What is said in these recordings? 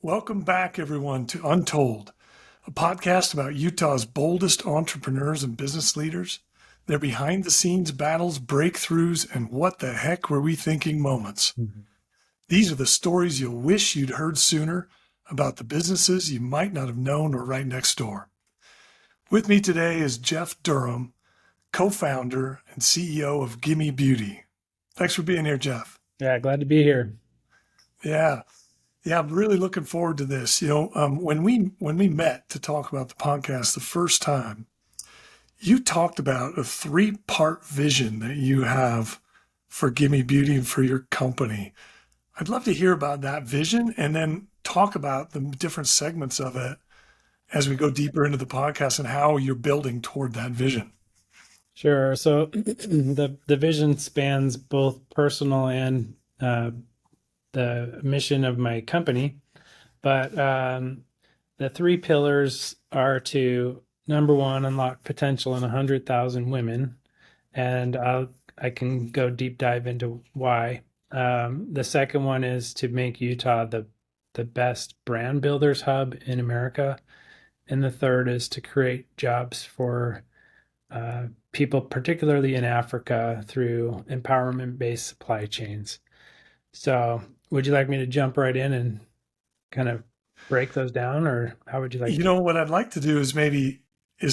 Welcome back, everyone, to Untold, a podcast about Utah's boldest entrepreneurs and business leaders, their behind the scenes battles, breakthroughs, and what the heck were we thinking moments. Mhm. These are the stories you'll wish you'd heard sooner about the businesses you might not have known were right next door. With me today is Jeff Durham, co-founder and CEO of Gimme Beauty. Thanks for being here, Jeff. Yeah, glad to be here. Yeah. Yeah, I'm really looking forward to this. When we met to talk about the podcast the first time, you talked about a three-part vision that you have for Gimme Beauty and for your company. I'd love to hear about that vision and then talk about the different segments of it as we go deeper into the podcast and how you're building toward that vision. Sure. So the vision spans both personal and the mission of my company, but the three pillars are to number one, unlock potential in 100,000 women, and I can go deep dive into why. The second one is to make Utah the best brand builders hub in America, and the third is to create jobs for people, particularly in Africa, through empowerment-based supply chains. So, would you like me to jump right in and kind of break those down, or how would you like You to? know, what I'd like to do is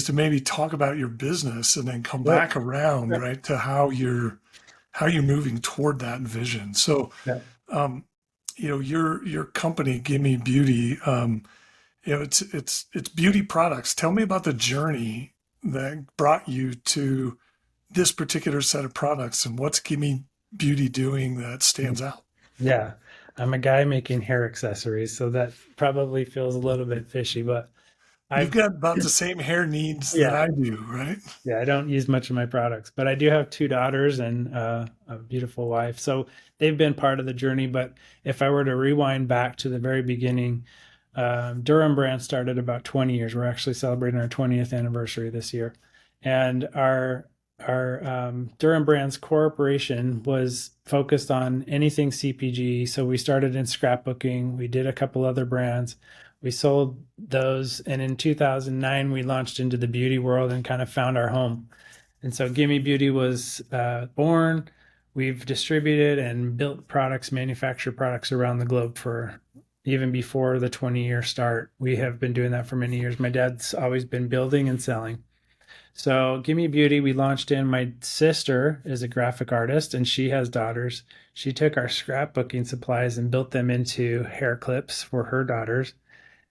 to maybe talk about your business and then come Sure. back around, Yeah. right, to how you're moving toward that vision. So, Yeah. um, your company, Gimme Beauty, it's beauty products. Tell me about the journey that brought you to this particular set of products and what's Gimme Beauty doing that stands out. Yeah. I'm a guy making hair accessories, so that probably feels a little bit fishy, but You've I've, got about the same hair needs that yeah, I do, right? yeah, I don't use much of my products, but I do have two daughters and a beautiful wife. So they've been part of the journey. But if I were to rewind back to the very beginning, Durham brand started about 20 years. We're actually celebrating our 20th anniversary this year. And our Durham Brands Corporation was focused on anything CPG. So we started in scrapbooking. We did a couple other brands. We sold those, and in 2009 we launched into the beauty world and kind of found our home. And so Gimme Beauty was born. We've distributed and built products, manufactured products around the globe for even before the 20-year start. We have been doing that for many years. My dad's always been building and selling. So Gimme Beauty, we launched in. My sister is a graphic artist and she has daughters. She took our scrapbooking supplies and built them into hair clips for her daughters.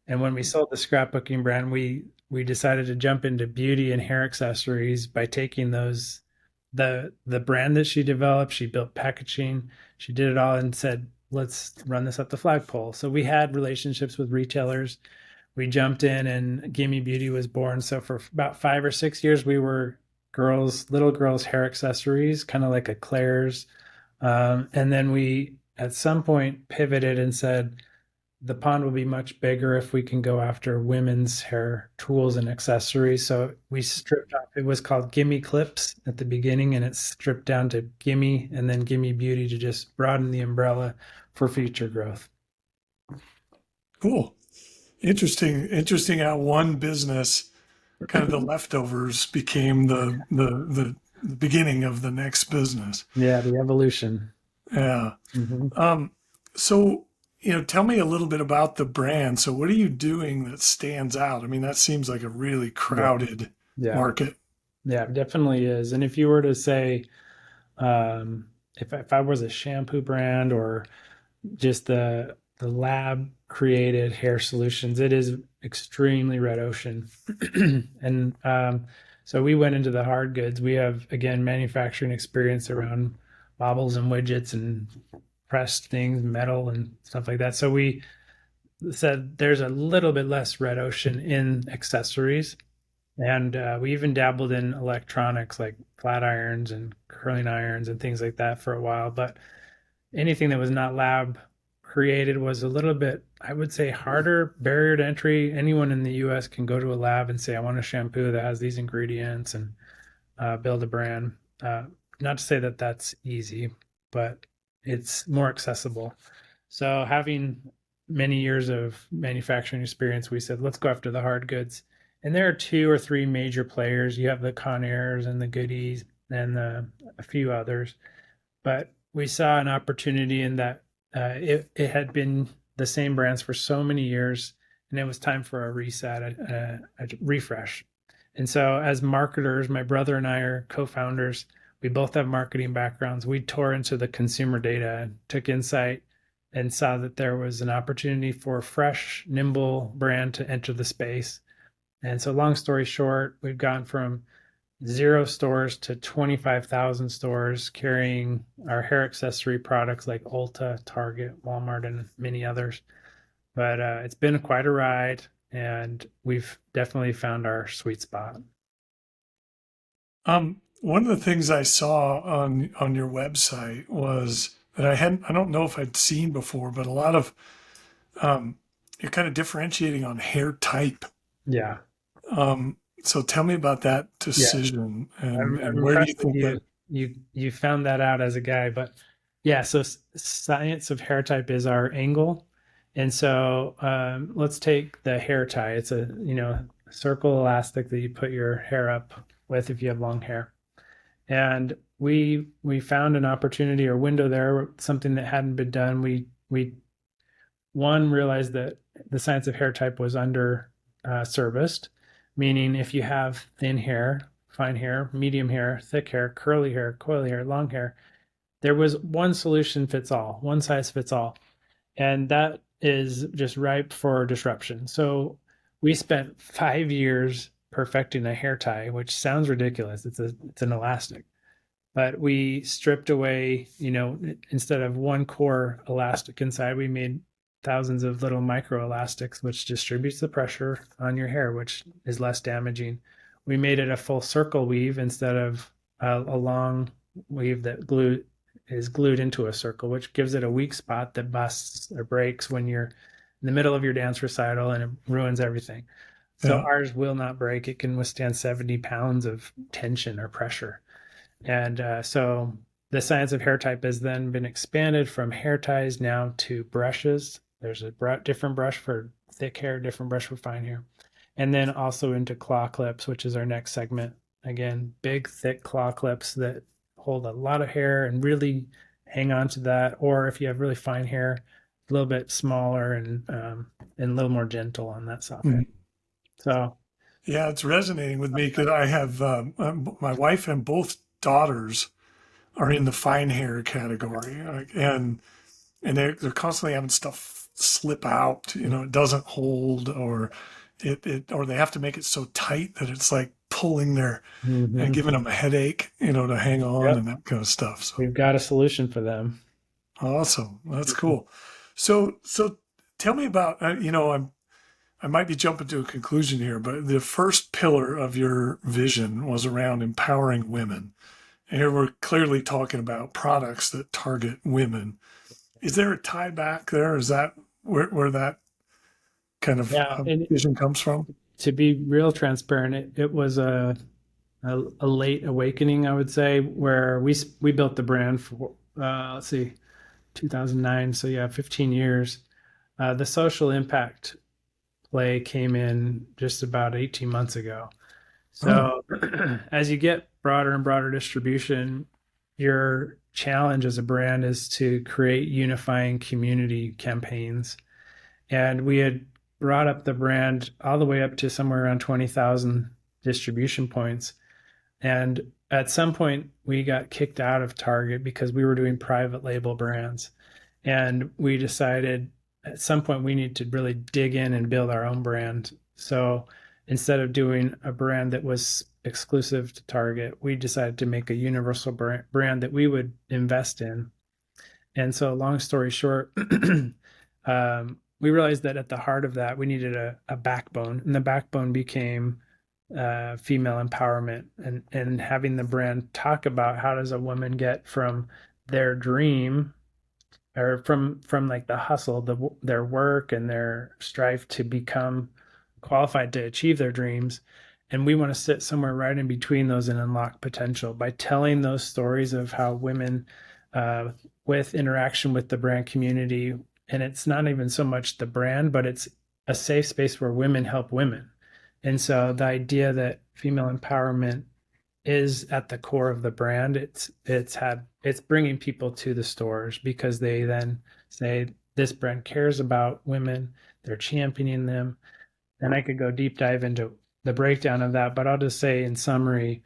And when we sold the scrapbooking brand, we decided to jump into beauty and hair accessories by taking those the brand that she developed. She built packaging. She did it all and said, let's run this up the flagpole. So we had relationships with retailers. We jumped in and Gimme Beauty was born. So for about 5 or 6 years, we were little girls' hair accessories, kind of like a Claire's. And then we at some point pivoted and said, the pond will be much bigger if we can go after women's hair tools and accessories. So we stripped off, it was called Gimme Clips at the beginning, and it's stripped down to Gimme and then Gimme Beauty to just broaden the umbrella for future growth. Cool. Interesting how one business, kind of the leftovers, became the beginning of the next business. Yeah, the evolution. Yeah. Hmm. Um, so, tell me a little bit about the brand. So what are you doing that stands out? I mean, that seems like a really Yeah. crowded Yeah. market. Yeah, it definitely is. And if you were to say, if I was a shampoo brand or just the lab created hair solutions, it is extremely red ocean. And so we went into the hard goods. We have, again, manufacturing experience around baubles and widgets and pressed things, metal and stuff like that. So we said there's a little bit less red ocean in accessories. And we even dabbled in electronics like flat irons and curling irons and things like that for a while. But anything that was not lab created was a little bit, I would say, harder barrier to entry. Anyone in the US can go to a lab and say, I want a shampoo that has these ingredients and build a brand. Uh, Not to say that that's easy, but it's more accessible. So having many years of manufacturing experience, we said, let's go after the hard goods. And there are two or three major players. You have the Conairs and the Goodies and a few others. But we saw an opportunity in that it had been the same brands for so many years, and it was time for a reset, a refresh. And so, as marketers, my brother and I are co-founders. We both have marketing backgrounds. We tore into the consumer data and took insight and saw that there was an opportunity for a fresh, nimble brand to enter the space. And so, long story short, we've gone from 0 stores to 25,000 stores carrying our hair accessory products like Ulta, Target, Walmart, and many others. But it's been quite a ride, and we've definitely found our sweet spot. One of the things I saw on your website was that I don't know if I'd seen before, but a lot of you're kind of differentiating on hair type. Yeah. So tell me about that Yeah. decision I'm and where do you impressed that think that? you found that out as a guy, but yeah. So science of hair type is our angle, and so let's take the hair tie. It's a circle elastic that you put your hair up with if you have long hair, and we found an opportunity or window there, something that hadn't been done. We one realized that the science of hair type was under serviced, meaning if you have thin hair, fine hair, medium hair, thick hair, curly hair, coily hair, long hair, there was one solution fits all, one size fits all. And that is just ripe for disruption. So we spent 5 years perfecting a hair tie, which sounds ridiculous. It's an elastic. But we stripped away, instead of one core elastic inside, we made thousands of little micro elastics, which distributes the pressure on your hair, which is less damaging. We made it a full circle weave instead of a long weave that is glued into a circle, which gives it a weak spot that busts or breaks when you're in the middle of your dance recital and it ruins everything. So Yeah. ours will not break. It can withstand 70 pounds of tension or pressure. And so the science of hair type has then been expanded from hair ties now to brushes. There's a different brush for thick hair, different brush for fine hair. And then also into claw clips, which is our next segment. Again, big, thick claw clips that hold a lot of hair and really hang on to that. Or if you have really fine hair, a little bit smaller and a little more gentle on that soft hair. Mhm. So Yeah, it's resonating with me because I have my wife and both daughters are in the fine hair category, and they're constantly having stuff slip out. It doesn't hold, or or they have to make it so tight that it's like pulling their and giving them a headache, to hang on yep, and that kind of stuff. So we've got a solution for them. awesome, that's cool. So tell me about I might be jumping to a conclusion here, but the first pillar of your vision was around empowering women. And here we're clearly talking about products that target women. Is there a tie back there? Is that where that kind of Yeah, and vision comes from? to be real transparent, it was a late awakening, I would say, where we built the brand for let's see, 2009. So yeah, 15 years. The social impact play came in just about 18 months ago. Oh, So as you get broader and broader distribution, your challenge as a brand is to create unifying community campaigns. And we had brought up the brand all the way up to somewhere around 20,000 distribution points. And at some point, we got kicked out of Target because we were doing private label brands. And we decided at some point we need to really dig in and build our own brand. So instead of doing a brand that was exclusive to Target, we decided to make a universal brand that we would invest in. And so, long story short, we realized that at the heart of that, we needed a backbone, and the backbone became female empowerment and having the brand talk about how does a woman get from their dream or from like the hustle, their work and their strive to become qualified to achieve their dreams. And we want to sit somewhere right in between those and unlock potential by telling those stories of how women, with interaction with the brand community, and it's not even so much the brand, but it's a safe space where women help women. And so the idea that female empowerment is at the core of the brand. It's bringing people to the stores because they then say this brand cares about women, they're championing them. And I could go deep dive into the breakdown of that, but I'll just say in summary,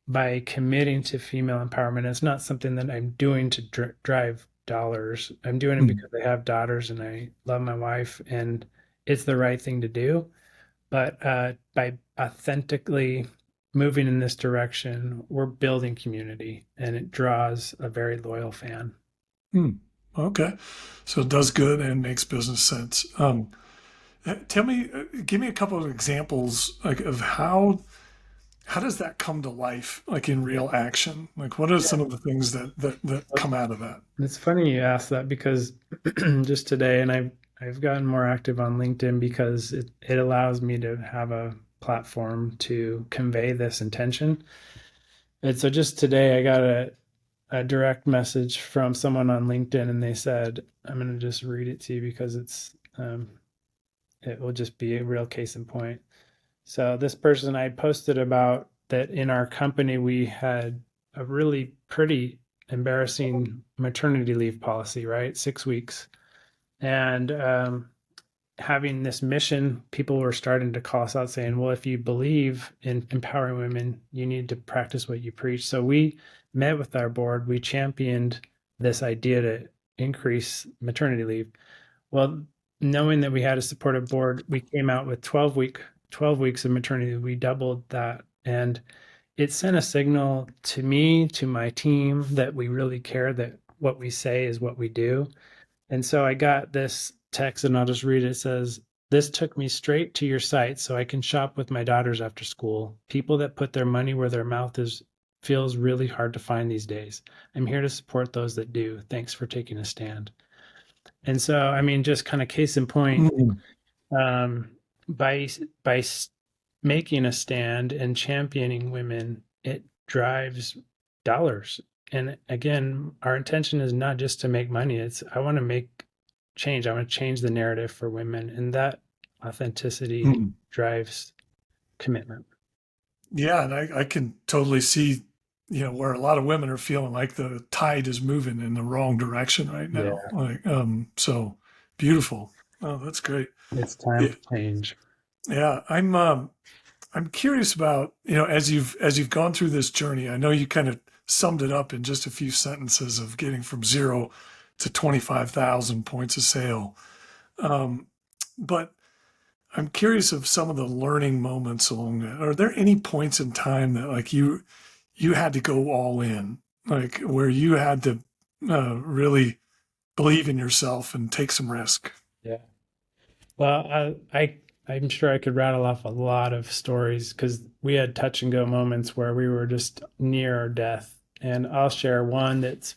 by committing to female empowerment, it's not something that I'm doing to drive dollars. I'm doing it Mm. because I have daughters and I love my wife, and it's the right thing to do. But by authentically moving in this direction, we're building community, and it draws a very loyal fan. Mm. Okay. So it does good and makes business sense. Tell me, give me a couple of examples like of how does that come to life, like in real action? Like what are some of the things that come out of that? It's funny you ask that because just today, and I've gotten more active on LinkedIn because it allows me to have a platform to convey this intention. And so just today, I got a direct message from someone on LinkedIn, and they said, "I'm going to just read it to you because it will just be a real case in point." So this person I posted about that in our company we had a really pretty embarrassing maternity leave policy, right? 6 weeks. And having this mission, people were starting to call us out saying, well, if you believe in empowering women, you need to practice what you preach. So we met with our board, we championed this idea to increase maternity leave. Well, knowing that we had a supportive board, we came out with 12 weeks of maternity. We doubled that. And it sent a signal to me, to my team, that we really care, that what we say is what we do. And so I got this text, and I'll just read it. It says, "This took me straight to your site so I can shop with my daughters after school. People that put their money where their mouth is feels really hard to find these days. I'm here to support those that do. Thanks for taking a stand." And so, I mean, just kind of case in point, Mm. um, by by making a stand and championing women, it drives dollars. And again, our intention is not just to make money. It's I want to make change. I want to change the narrative for women, and that authenticity Mm. drives commitment. Yeah, and I can totally see, where a lot of women are feeling like the tide is moving in the wrong direction right Yeah, now. Like, so beautiful. Oh, that's great. it's time Yeah, to change. yeah. I'm curious about, as you've gone through this journey. I know you kind of summed it up in just a few sentences of getting from zero to 25,000 points of sale. Um, but I'm curious of some of the learning moments along that. Are there any points in time that like you had to go all in, like where you had to really believe in yourself and take some risk? Yeah. Well, I'm sure I could rattle off a lot of stories because we had touch and go moments where we were just near our death, and I'll share one that's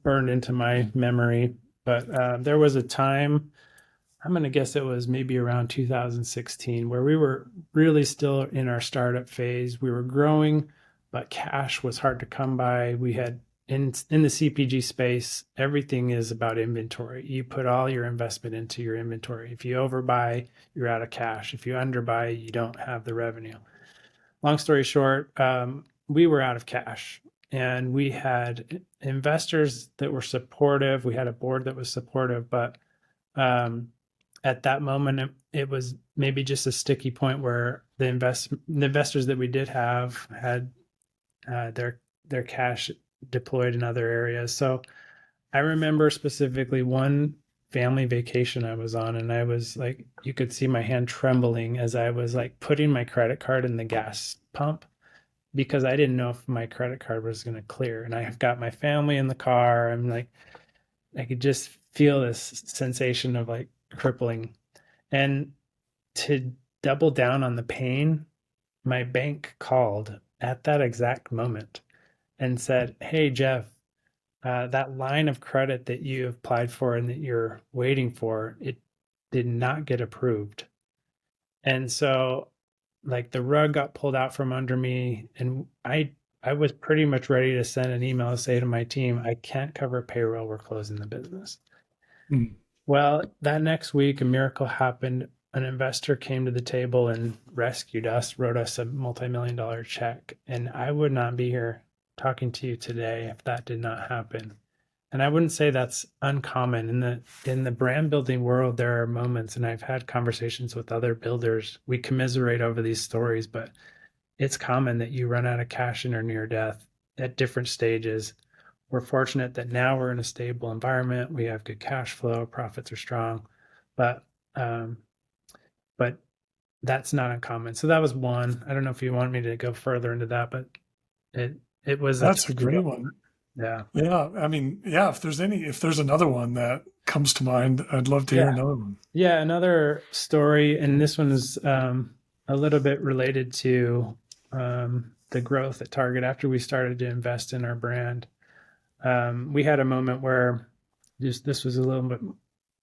burned into my memory. But there was a time, I'm going to guess it was maybe around 2016, where we were really still in our startup phase. We were growing, but cash was hard to come by. We had in the CPG space, everything is about inventory. You put all your investment into your inventory. If you overbuy, you're out of cash. If you underbuy, you don't have the revenue. Long story short, we were out of cash, and we had investors that were supportive. We had a board that was supportive, but um, at that moment, it was maybe just a sticky point where the investors that we did have had their cash deployed in other areas. So I remember specifically one family vacation I was on, and I was like, you could see my hand trembling as I was like putting my credit card in the gas pump because I didn't know if my credit card was going to clear. And I've got my family in the car. I'm like, I could just feel this sensation of like crippling. And to double down on the pain, my bank called at that exact moment and said, "Hey, Jeff, that line of credit that you applied for and that you're waiting for, it did not get approved." And so, like, the rug got pulled out from under me, and I was pretty much ready to send an email to say to my team, "I can't cover payroll. We're closing the business." Mm. Well, that next week, a miracle happened. An investor came to the table and rescued us, wrote us a multi-million dollar check. And I would not be here talking to you today if that did not happen. And I wouldn't say that's uncommon in the brand building world. There are moments, and I've had conversations with other builders. We commiserate over these stories, but it's common that you run out of cash and are near death at different stages. We're fortunate that now we're in a stable environment. We have good cash flow, profits are strong, but um, but that's not uncommon. So that was one. I don't know if you want me to go further into that, but it it was a That's tough a deal. great one. Yeah. Yeah. I mean, yeah, if there's another one that comes to mind, I'd love to hear Yeah. another one. Yeah. Another story, and this one is a little bit related to the growth at Target after we started to invest in our brand. We had a moment where this was a little bit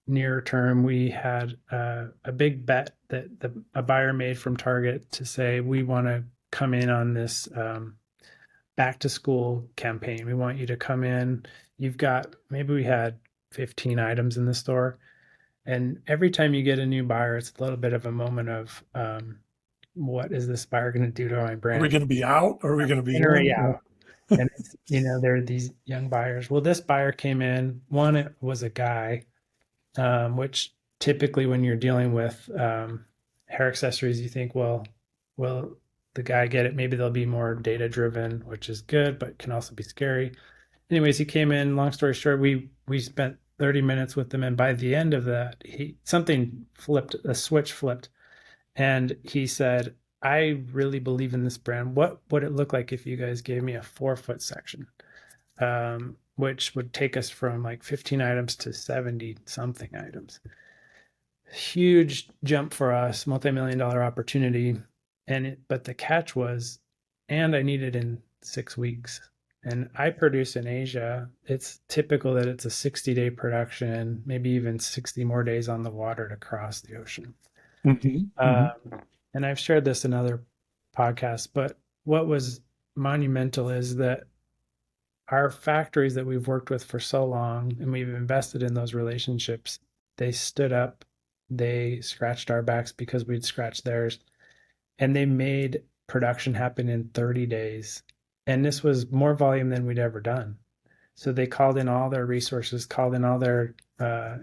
near term. We had a big bet that a buyer made from Target to say, we want to come in on this back to school campaign. We want you to come in. You've got, maybe we had 15 items in the store. And every time you get a new buyer, it's a little bit of a moment of what is this buyer going to do to my Are we brand? going to be out or are we going to be In or in? out? And it's, there are these young buyers. Well, this buyer came in. One, it was a guy, which typically when you're dealing with hair accessories, you think, well, will the guy get it? Maybe they'll be more data driven, which is good, but can also be scary. Anyways, he came in. Long story short, we spent 30 minutes with him, and by the end of that, something flipped, a switch flipped, and he said, I really believe in this brand. What would it look like if you guys gave me a 4-foot section? Which would take us from like 15 items to 70 something items. Huge jump for us, multi-million dollar opportunity. But the catch was, and I need it in 6 weeks. And I produce in Asia. It's typical that it's a 60-day production, maybe even 60 more days on the water to cross the ocean. Mhm, mhm, And I've shared this in other podcasts, but what was monumental is that our factories that we've worked with for so long and we've invested in those relationships, they stood up, they scratched our backs because we'd scratched theirs, and they made production happen in 30 days. And this was more volume than we'd ever done. So they called in all their resources, called in all their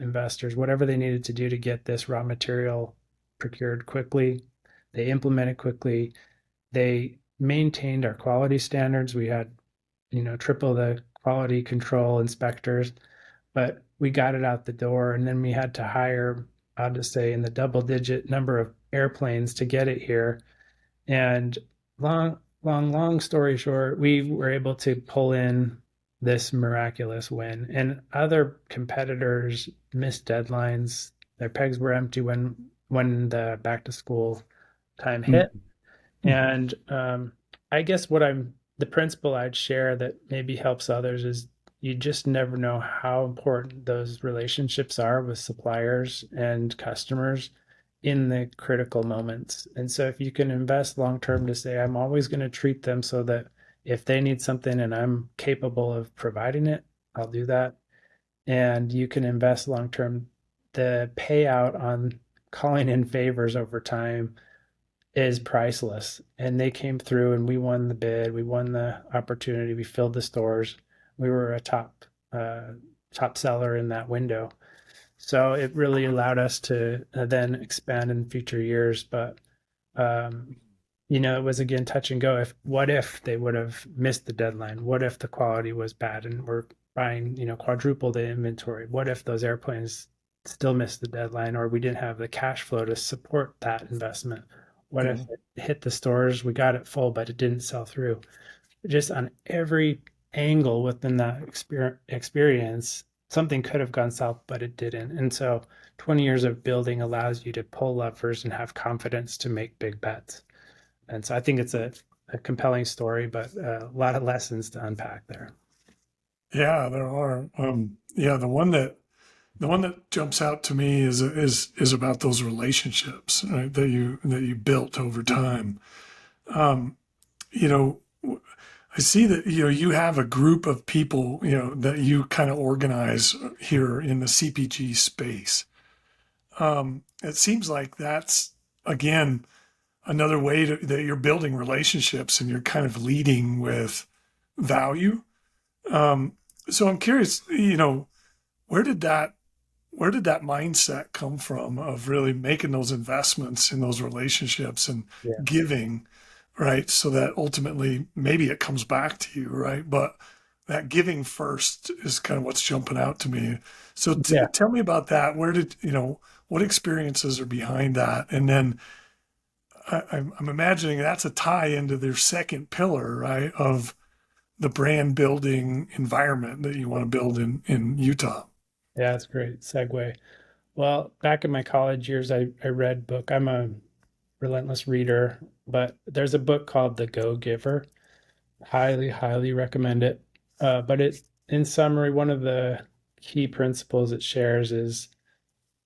investors, whatever they needed to do to get this raw material procured quickly. They implemented quickly. They maintained our quality standards. We had, triple the quality control inspectors, but we got it out the door. And then we had to hire, I'll just say, in the double digit number of airplanes to get it here. And long story short, we were able to pull in this miraculous win. And other competitors missed deadlines. Their pegs were empty when the back to school time hit. mhm, And I guess the principle I'd share that maybe helps others is you just never know how important those relationships are with suppliers and customers in the critical moments. And so if you can invest long term to say, I'm always going to treat them so that if they need something and I'm capable of providing it, I'll do that. And you can invest long term, the payout on calling in favors over time is priceless. And they came through and we won the bid, we won the opportunity, we filled the stores. We were a top seller in that window. So it really allowed us to then expand in future years. But um, it was again touch and go. What if they would have missed the deadline? What if the quality was bad and we're buying, quadruple the inventory? What if those airplanes still missed the deadline or we didn't have the cash flow to support that investment? What if mhm. it hit the stores, we got it full, but it didn't sell through? Just on every angle within that experience, something could have gone south, but it didn't. And so 20 years of building allows you to pull levers and have confidence to make big bets. And so I think it's a compelling story, but a lot of lessons to unpack there. Yeah, there are. Yeah, the one that jumps out to me is about those relationships, right, that you built over time. Um, you know, I see that you have a group of people that you kind of organize here in the CPG space. It seems like that's again another way that you're building relationships and you're kind of leading with value. Um, so I'm curious, where did that where did that mindset come from of really making those investments in those relationships and Yeah. giving, right? So that ultimately maybe it comes back to you, right? But that giving first is kind of what's jumping out to me. So Yeah. tell me about that. Where did, what experiences are behind that? And then I'm imagining that's a tie into their second pillar, right? Of the brand building environment that you want to build in Utah. Yeah, that's great segue. Well, back in my college years, I read book. I'm a relentless reader, but there's a book called The Go Giver. Highly, highly recommend it. But in summary, one of the key principles it shares is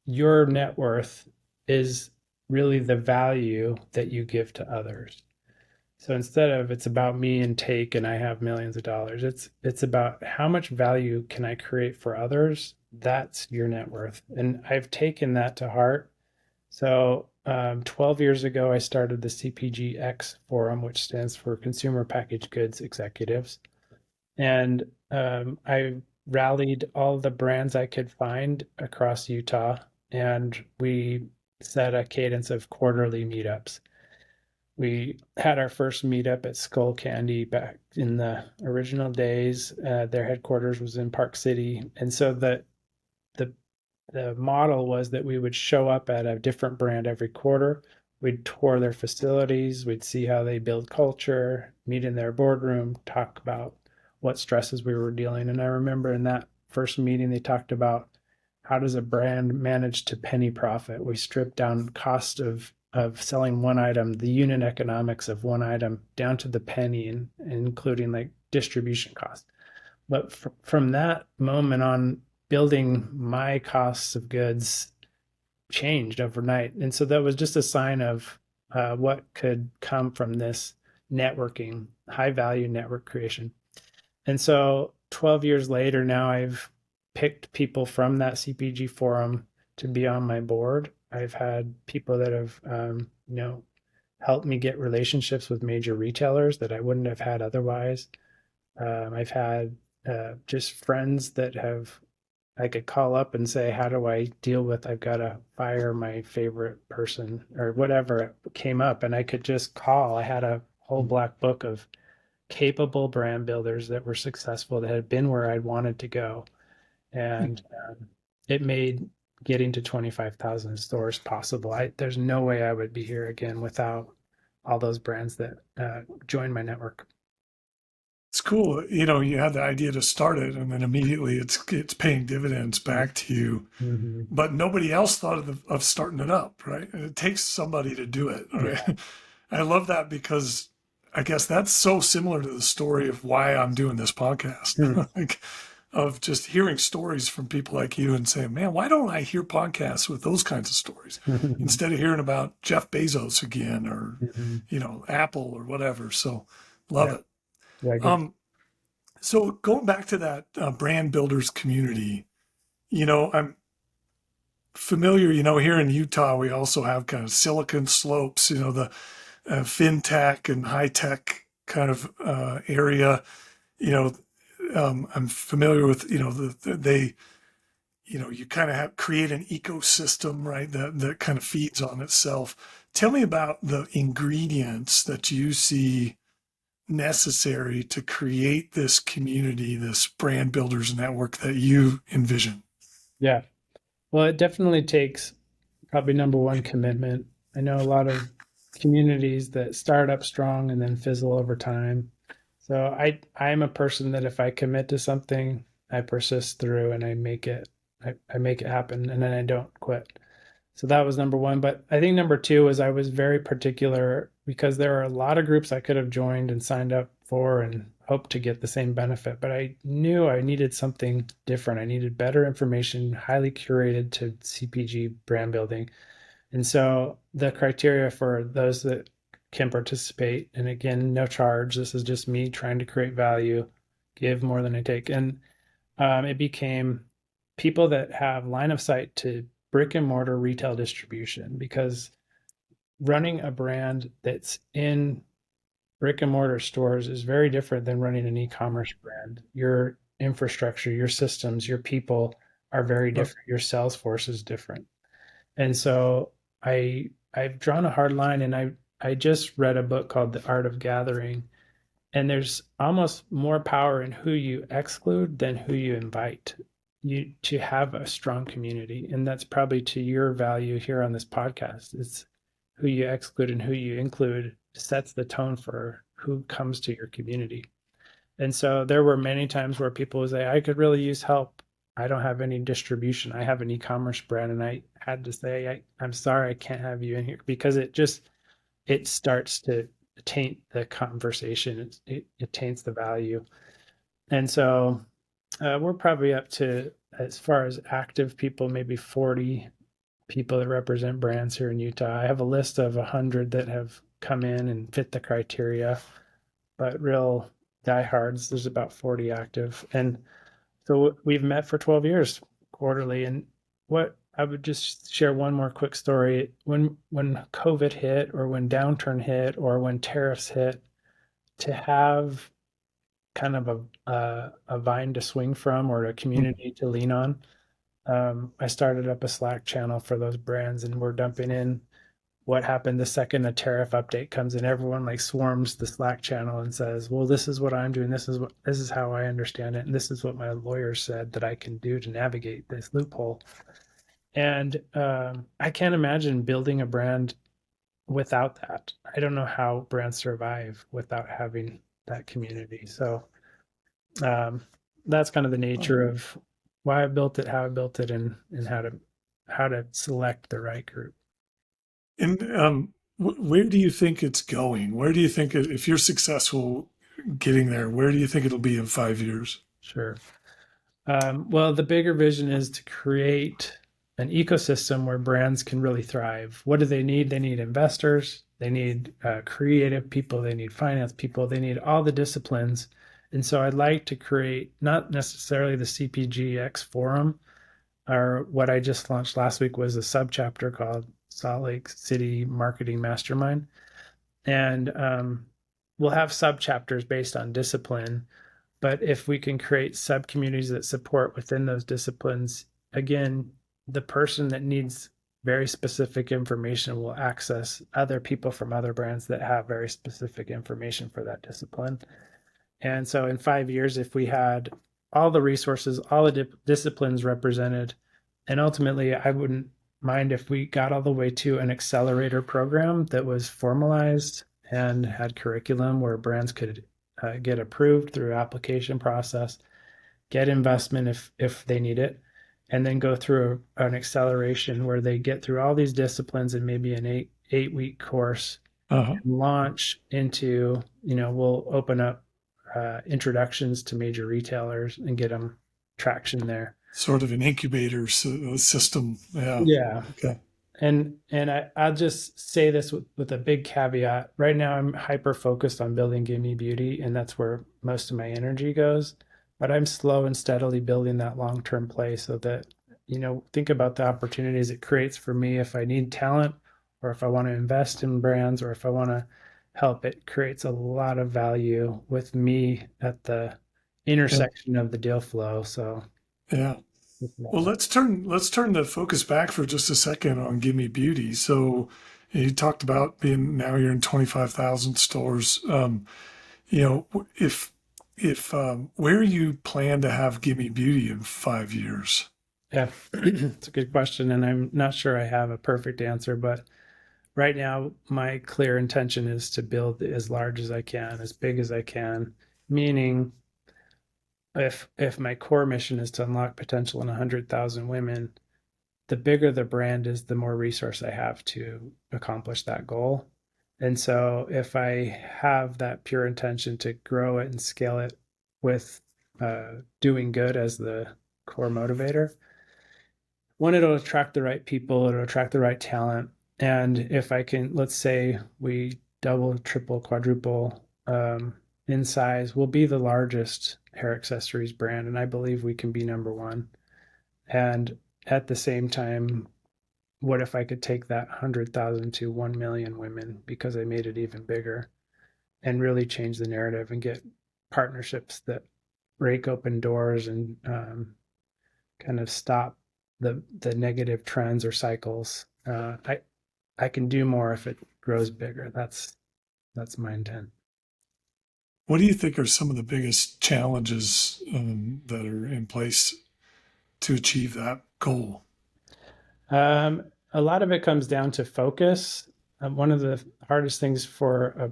your net worth is really the value that you give to others. So instead of it's about me and take and I have millions of dollars, it's about how much value can I create for others? That's your net worth. And I've taken that to heart. So 12 years ago, I started the CPGX forum, which stands for Consumer Packaged Goods Executives. And I rallied all the brands I could find across Utah, and we set a cadence of quarterly meetups. We had our first meetup at Skull Candy back in the original days. Their headquarters was in Park City, and so the the model was that we would show up at a different brand every quarter. We'd tour their facilities, we'd see how they build culture, meet in their boardroom, talk about what stresses we were dealing. And I remember in that first meeting, they talked about how does a brand manage to penny profit? We stripped down cost of selling one item, the unit economics of one item down to the penny, and including like distribution costs. But from that moment on, building my costs of goods changed overnight. And so that was just a sign of what could come from this networking, high value network creation. And so 12 years later, now I've picked people from that CPG forum to be on my board. I've had people that have, helped me get relationships with major retailers that I wouldn't have had otherwise. I've had just friends that have I could call up and say, how do I deal with I've got to fire my favorite person or whatever came up, and I could just call. I had a whole black book of capable brand builders that were successful that had been where I wanted to go, and it made getting to 25,000 stores possible. There's no way I would be here again without all those brands that joined my network. It's cool. You had the idea to start it, and then immediately it's paying dividends back to you. Mm-hmm. But nobody else thought of starting it up, right? And it takes somebody to do it, right? Yeah. I love that because I guess that's so similar to the story of why I'm doing this podcast, like of just hearing stories from people like you and saying, "Man, why don't I hear podcasts with those kinds of stories instead of hearing about Jeff Bezos again or Mm-hmm. Apple or whatever?" So love Yeah. it. Yeah. Good. Um, so going back to that brand builders community, I'm familiar, here in Utah, we also have kind of Silicon Slopes, the fintech and high tech kind of area. You know, I'm familiar with, they, you kind of have create an ecosystem, right? That kind of feeds on itself. Tell me about the ingredients that you see necessary to create this community, this brand builders network that you envision. Yeah. Well, it definitely takes probably number one commitment. I know a lot of communities that start up strong and then fizzle over time. So I'm a person that if I commit to something, I persist through and I make it happen and then I don't quit. So that was number one. But I think number two was I was very particular because there are a lot of groups I could have joined and signed up for and hoped to get the same benefit. But I knew I needed something different. I needed better information, highly curated to CPG brand building. And so the criteria for those that can participate. And again, no charge. This is just me trying to create value, give more than I take. And it became people that have line of sight to brick and mortar retail distribution, because running a brand that's in brick and mortar stores is very different than running an e-commerce brand. Your infrastructure, your systems, your people are very Right. different. Your sales force is different. And so I've drawn a hard line, and I just read a book called The Art of Gathering, and there's almost more power in who you exclude than who you invite you to have a strong community. And that's probably to your value here on this podcast. It's who you exclude and who you include sets the tone for who comes to your community. And so there were many times where people would say, I could really use help. I don't have any distribution. I have an e-commerce brand. And I had to say, I'm sorry, I can't have you in here, because it starts to taint the conversation. It taints the value. And so we're probably up to, as far as active people, maybe 40 people that represent brands here in Utah. I have a list of 100 that have come in and fit the criteria, but real diehards, there's about 40 active. And so we've met for 12 years quarterly. And what I would just share one more quick story. When COVID hit, or when downturn hit, or when tariffs hit, to have kind of a vine to swing from, or a community to lean on, I started up a Slack channel for those brands, and we're dumping in what happened the second a tariff update comes in. Everyone like swarms the Slack channel and says, well, this is what I'm doing, this is how I understand it, and this is what my lawyer said that I can do to navigate this loophole. And I can't imagine building a brand without that. I don't know how brands survive without having that community. So um, that's kind of the nature of why I built it, how I built it, and how to select the right group. And where do you think it's going? Where do you think, if you're successful getting there, where do you think it'll be in 5 years? Sure. Well, the bigger vision is to create an ecosystem where brands can really thrive. What do they need? They need investors, they need creative people, they need finance people, they need all the disciplines. And so I'd like to create not necessarily the CPGX forum, or what I just launched last week was a subchapter called Salt Lake City Marketing Mastermind. And we'll have subchapters based on discipline. But if we can create sub communities that support within those disciplines, again, the person that needs very specific information will access other people from other brands that have very specific information for that discipline. And so in 5 years, if we had all the resources, all the disciplines represented, and ultimately, I wouldn't mind if we got all the way to an accelerator program that was formalized and had curriculum where brands could get approved through application process, get investment if they need it, and then go through an acceleration where they get through all these disciplines in maybe an eight-week course, Uh-huh. and launch into, we'll open up introductions to major retailers and get them traction there. Sort of an incubator system. Yeah. Yeah. Okay. And I'll just say this with a big caveat. Right now, I'm hyper focused on building Gimme Beauty, and that's where most of my energy goes. But I'm slow and steadily building that long-term play, so that, think about the opportunities it creates for me if I need talent, or if I want to invest in brands, or if I want to help. It creates a lot of value with me at the Yeah. intersection of the deal flow. So, Yeah. Well, let's turn the focus back for just a second on Gimme Beauty. So you talked about being, now you're in 25,000 stores. If where you plan to have Gimme Beauty in 5 years? yeah, it's a good question, and I'm not sure I have a perfect answer, but right now, my clear intention is to build as large as I can, as big as I can. Meaning, if my core mission is to unlock potential in 100,000 women, the bigger the brand is, the more resource I have to accomplish that goal. And so, if I have that pure intention to grow it and scale it with doing good as the core motivator, one, it'll attract the right people, it'll attract the right talent. And if I can, let's say we double, triple, quadruple in size. We'll be the largest hair accessories brand, and I believe we can be number one. And at the same time, what if I could take that 100,000 to 1 million women because I made it even bigger and really change the narrative and get partnerships that break open doors and kind of stop the negative trends or cycles. I can do more if it grows bigger. That's my intent. What do you think are some of the biggest challenges that are in place to achieve that goal? A lot of it comes down to focus. One of the hardest things for a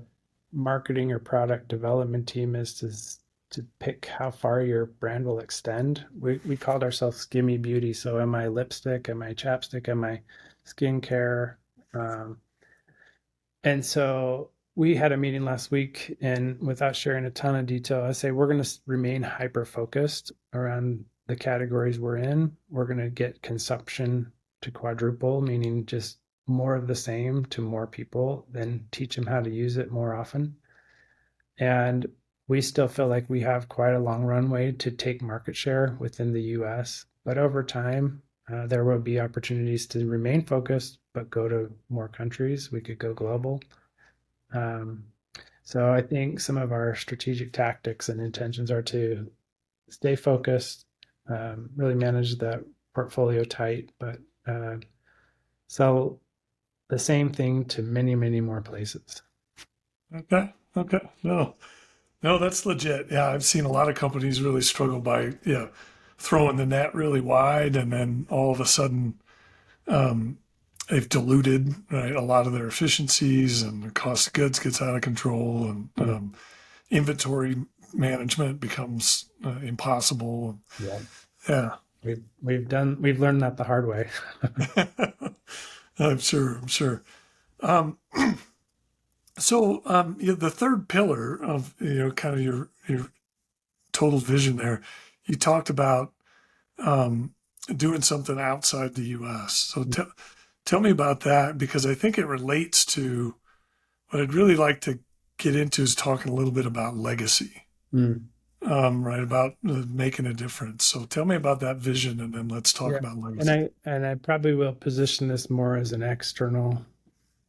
marketing or product development team is to pick how far your brand will extend. We called ourselves Gimme Beauty. So am I lipstick? Am I chapstick? Am I skincare? Um, and so we had a meeting last week, and without sharing a ton of detail, I say we're going to remain hyper focused around the categories we're in. We're going to get consumption to quadruple, meaning just more of the same to more people, then teach them how to use it more often. And we still feel like we have quite a long runway to take market share within the US. But over time, there will be opportunities to remain focused, but go to more countries. We could go global. Um, so I think some of our strategic tactics and intentions are to stay focused, really manage the portfolio tight, but sell the same thing to many, many more places. Okay. Okay. No, no, that's legit. Yeah, I've seen a lot of companies really struggle by, yeah, throwing the net really wide, and then all of a sudden, um, they've diluted, right, a lot of their efficiencies, and the cost of goods gets out of control, and Mm. inventory management becomes impossible. Yeah, Yeah, we've learned that the hard way. I'm sure. I'm sure. Um, the third pillar of kind of your total vision there, you talked about um, doing something outside the U.S. So tell me about that, because I think it relates to what I'd really like to get into is talking a little bit about legacy, Mm. right? About making a difference. So tell me about that vision, and then let's talk Yeah, about and legacy. I probably will position this more as an external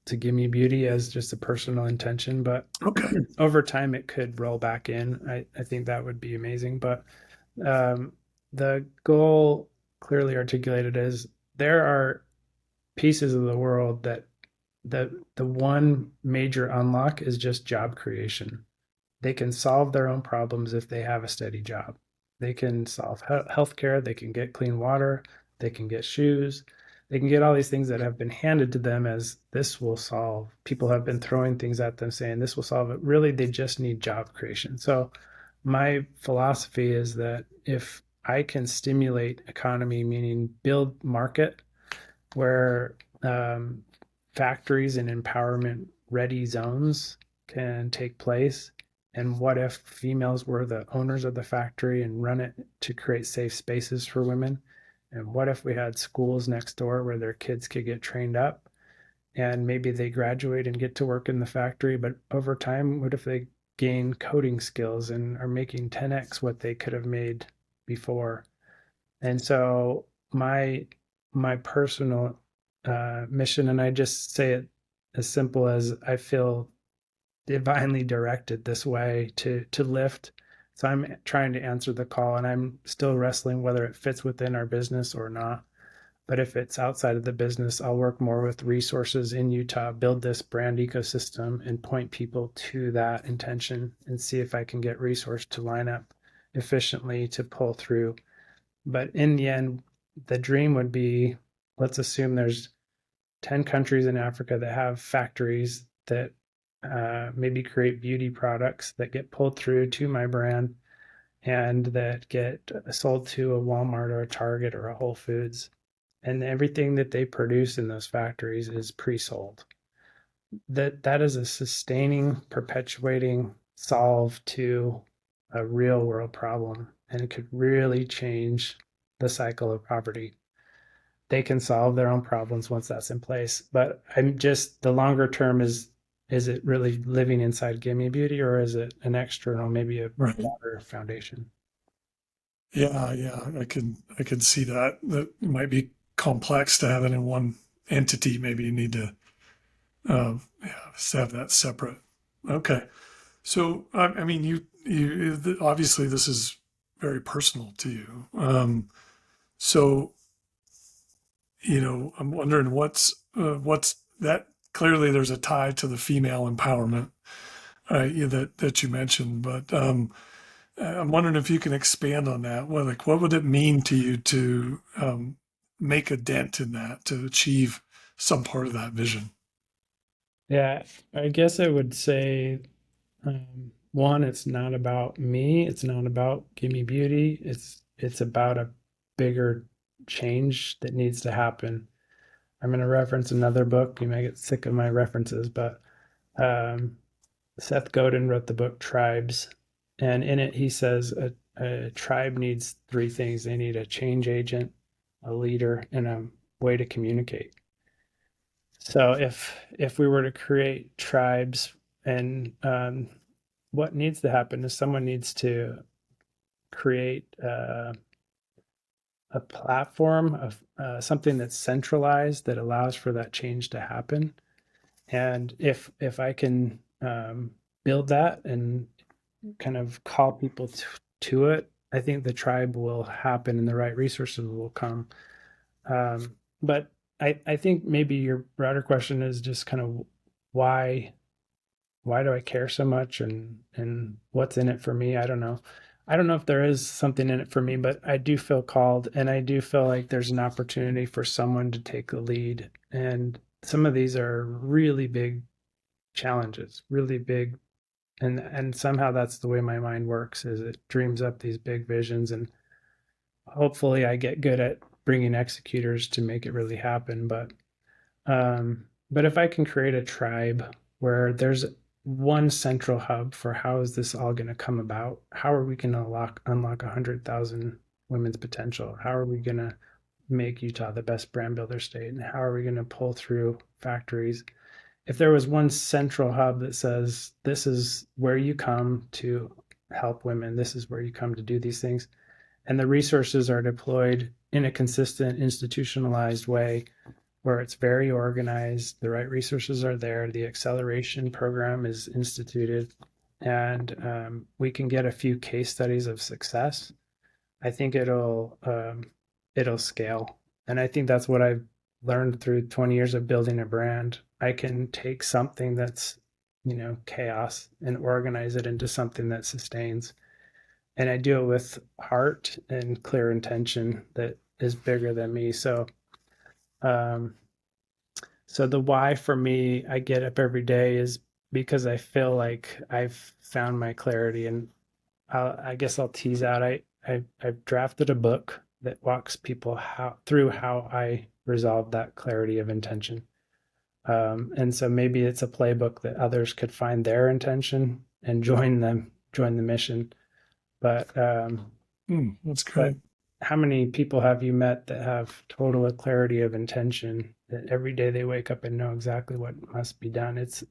to Gimme Beauty as just a personal intention, but Okay. over time it could roll back in. I think that would be amazing. But um, the goal clearly articulated is there are pieces of the world that the one major unlock is just job creation. They can solve their own problems if they have a steady job. They can solve healthcare, they can get clean water, they can get shoes, they can get all these things that have been handed to them as this will solve. People have been throwing things at them saying this will solve it. Really, they just need job creation. So, my philosophy is that if I can stimulate economy, meaning build market where factories and empowerment ready zones can take place. And what if females were the owners of the factory and run it to create safe spaces for women? And what if we had schools next door where their kids could get trained up and maybe they graduate and get to work in the factory? But over time, what if they gain coding skills and are making 10x what they could have made before? And so my personal mission, and I just say it as simple as I feel divinely directed this way to lift. So I'm trying to answer the call, and I'm still wrestling whether it fits within our business or not. But if it's outside of the business, I'll work more with resources in Utah, build this brand ecosystem, and point people to that intention and see if I can get resource to line up efficiently to pull through. But in the end, the dream would be, let's assume there's 10 countries in Africa that have factories that maybe create beauty products that get pulled through to my brand and that get sold to a Walmart or a Target or a Whole Foods. And everything that they produce in those factories is pre-sold. That is a sustaining, perpetuating solve to a real world problem, and it could really change the cycle of poverty. They can solve their own problems once that's in place. But I'm just the longer term is is it really living inside Gimme Beauty, or is it an external, maybe a Right. broader foundation? Yeah, yeah, I can see that. That might be complex to have it in one entity. Maybe you need to yeah, just have that separate. Okay. So I mean, obviously this is very personal to you. So I'm wondering what's that. Clearly, there's a tie to the female empowerment that you mentioned, but I'm wondering if you can expand on that. What would it mean to you to make a dent in that, to achieve some part of that vision? Yeah, I guess I would say one, it's not about me. It's not about Gimme Beauty. It's about a bigger change that needs to happen. I'm going to reference another book. You may get sick of my references, but um, Seth Godin wrote the book Tribes, and in it he says a tribe needs three things. They need a change agent, a leader, and a way to communicate. So if we were to create tribes, and what needs to happen is someone needs to create a platform of something that's centralized that allows for that change to happen. And if I can build that and kind of call people to it, I think the tribe will happen and the right resources will come. But I think maybe your broader question is just kind of why why do I care so much, and what's in it for me? I don't know. I don't know if there is something in it for me, but I do feel called, and I do feel like there's an opportunity for someone to take the lead. And some of these are really big challenges, really big, and somehow that's the way my mind works, is it dreams up these big visions, and hopefully I get good at bringing executors to make it really happen. But if I can create a tribe where there's one central hub for how is this all going to come about? How are we going to unlock 100,000 women's potential? How are we going to make Utah the best brand builder state? And how are we going to pull through factories? If there was one central hub that says, this is where you come to help women, this is where you come to do these things, and the resources are deployed in a consistent, institutionalized way where it's very organized, the right resources are there, the acceleration program is instituted, and we can get a few case studies of success. I think it'll scale, and I think that's what I've learned through 20 years of building a brand. I can take something that's chaos and organize it into something that sustains, and I do it with heart and clear intention that is bigger than me. Um, so the why for me, I get up every day is because I feel like I've found my clarity, and I guess I'll tease out. I've drafted a book that walks people through how I resolve that clarity of intention. And so maybe it's a playbook that others could find their intention and join the mission. But That's but great. how many people have you met that have total clarity of intention, that every day they wake up and know exactly what must be done? It's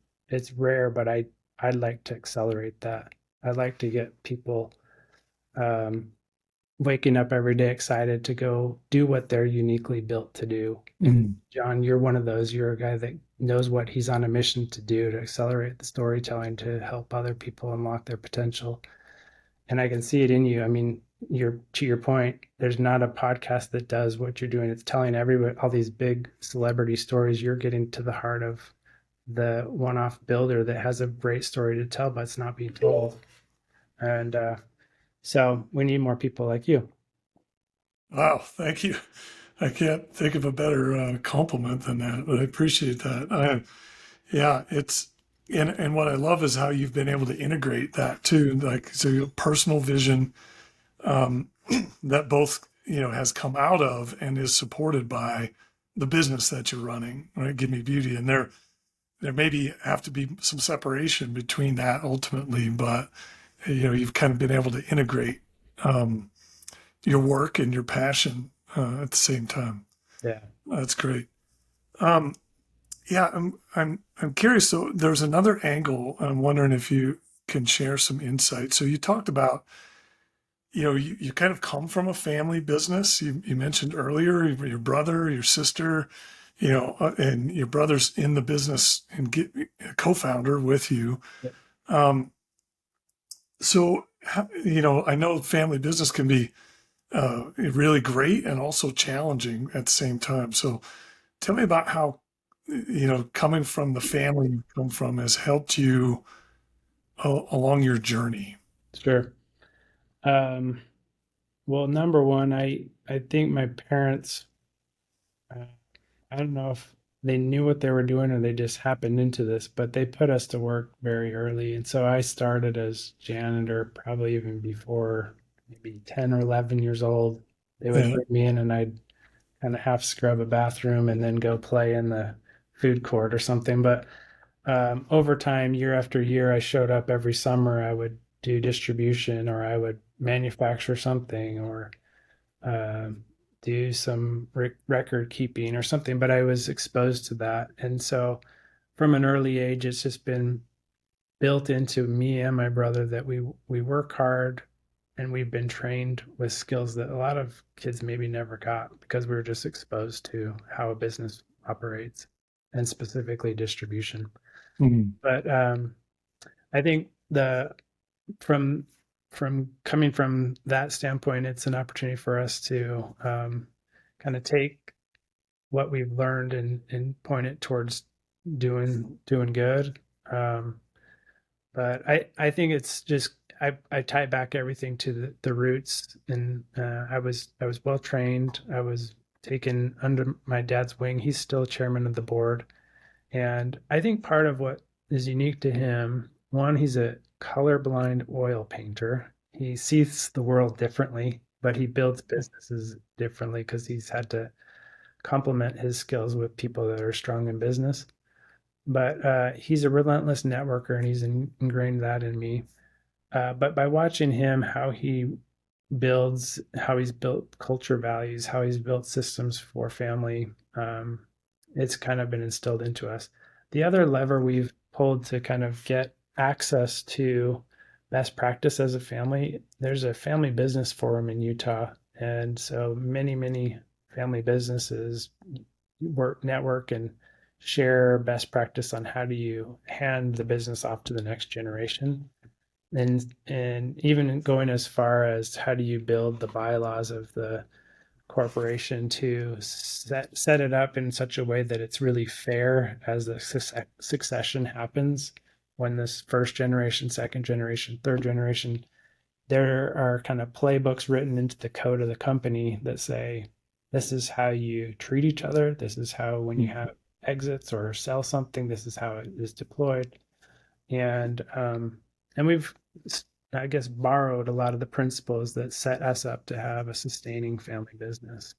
rare, but I'd like to accelerate that. I'd like to get people um, waking up every day excited to go do what they're uniquely built to do. And Mm. John, you're one of those. You're a guy that knows what he's on a mission to do, to accelerate the storytelling, to help other people unlock their potential. And I can see it in you. I mean, you're to your point, there's not a podcast that does what you're doing. It's telling everybody all these big celebrity stories. You're getting to the heart of the one-off builder that has a great story to tell, but it's not being told. And so we need more people like you. Wow, thank you. I can't think of a better compliment than that, but I appreciate that. Yeah, and what I love is how you've been able to integrate that too, like so your personal vision um, that both has come out of and is supported by the business that you're running, right? Give Me Beauty, and there maybe have to be some separation between that ultimately, but you've kind of been able to integrate um, your work and your passion at the same time. Yeah. That's great. Um, Yeah, I'm curious. So there's another angle. I'm wondering if you can share some insight. So you talked about, you kind of come from a family business. You mentioned earlier your brother, your sister, and your brother's in the business and get a co-founder with you. Yeah. Um, so I know family business can be really great and also challenging at the same time. So tell me about how, coming from the family you come from has helped you along your journey. Sure. Um, well, number one, I think my parents, uh, I don't know if they knew what they were doing or they just happened into this, but they put us to work very early. And so I started as janitor probably even before maybe 10 or 11 years old. They would Yeah. bring me in and I'd kind of half scrub a bathroom and then go play in the food court or something. But over time, year after year, I showed up every summer. I would do distribution or I would manufacture something or um, do some record keeping or something, but I was exposed to that. And so from an early age, it's just been built into me and my brother that we work hard and we've been trained with skills that a lot of kids maybe never got because we were just exposed to how a business operates and specifically distribution. Mhm. But I think the from coming from that standpoint, it's an opportunity for us to kind of take what we've learned and point it towards doing good. Um, but I think it's just I tie back everything to the roots, and I was well trained. I was taken under my dad's wing. He's still chairman of the board, and I think part of what is unique to him, one, he's a colorblind oil painter. He sees the world differently, but he builds businesses differently because he's had to complement his skills with people that are strong in business. But he's a relentless networker and he's ingrained that in me. But by watching him, how he's built culture values, how he's built systems for family, it's kind of been instilled into us. The other lever we've pulled to kind of get access to best practice as a family, there's a family business forum in Utah. And so many family businesses work, network, and share best practice on how do you hand the business off to the next generation and even going as far as how do you build the bylaws of the corporation to set it up in such a way that it's really fair as the succession happens when this first generation, second generation, third generation, there are kind of playbooks written into the code of the company that say this is how you treat each other, this is how when you have exits or sell something, this is how it is deployed. And we've, I guess, borrowed a lot of the principles that set us up to have a sustaining family business.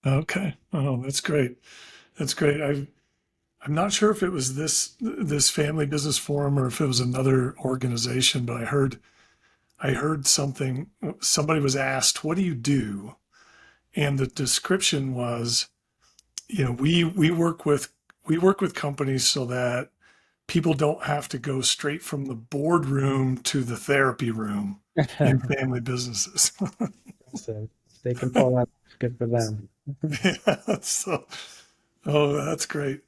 Okay. Oh, that's great. That's great. I'm not sure if it was this family business forum or if it was another organization, but I heard something. Somebody was asked, "What do you do?" And the description was, we work with companies so that people don't have to go straight from the boardroom to the therapy room in family businesses. So they can pull that. Good for them. Yeah, so, oh, that's great.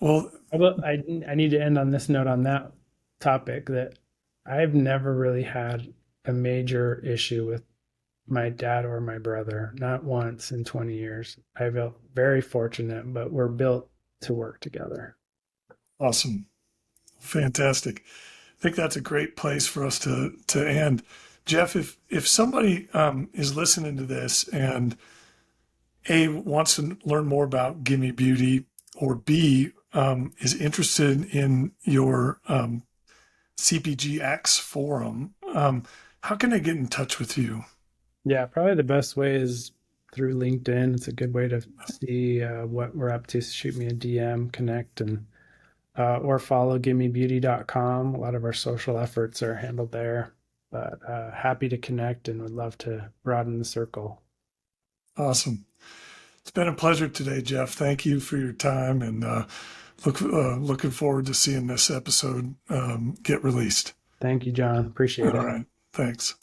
Well, I need to end on this note on that topic that I've never really had a major issue with my dad or my brother, not once in 20 years. I felt very fortunate, but we're built to work together. awesome. Fantastic. I think that's a great place for us to end. Jeff, if somebody is listening to this and A wants to learn more about Gimme Beauty, or B is interested in your CPGX forum, how can I get in touch with you? Yeah, probably the best way is through LinkedIn. It's a good way to see what we're up to. Shoot me a DM, connect, and or follow gimmebeauty.com. A lot of our social efforts are handled there. But happy to connect and would love to broaden the circle. Awesome. It's been a pleasure today, Jeff. Thank you for your time, and looking forward to seeing this episode get released. Thank you, John. Appreciate All it. right. Thanks.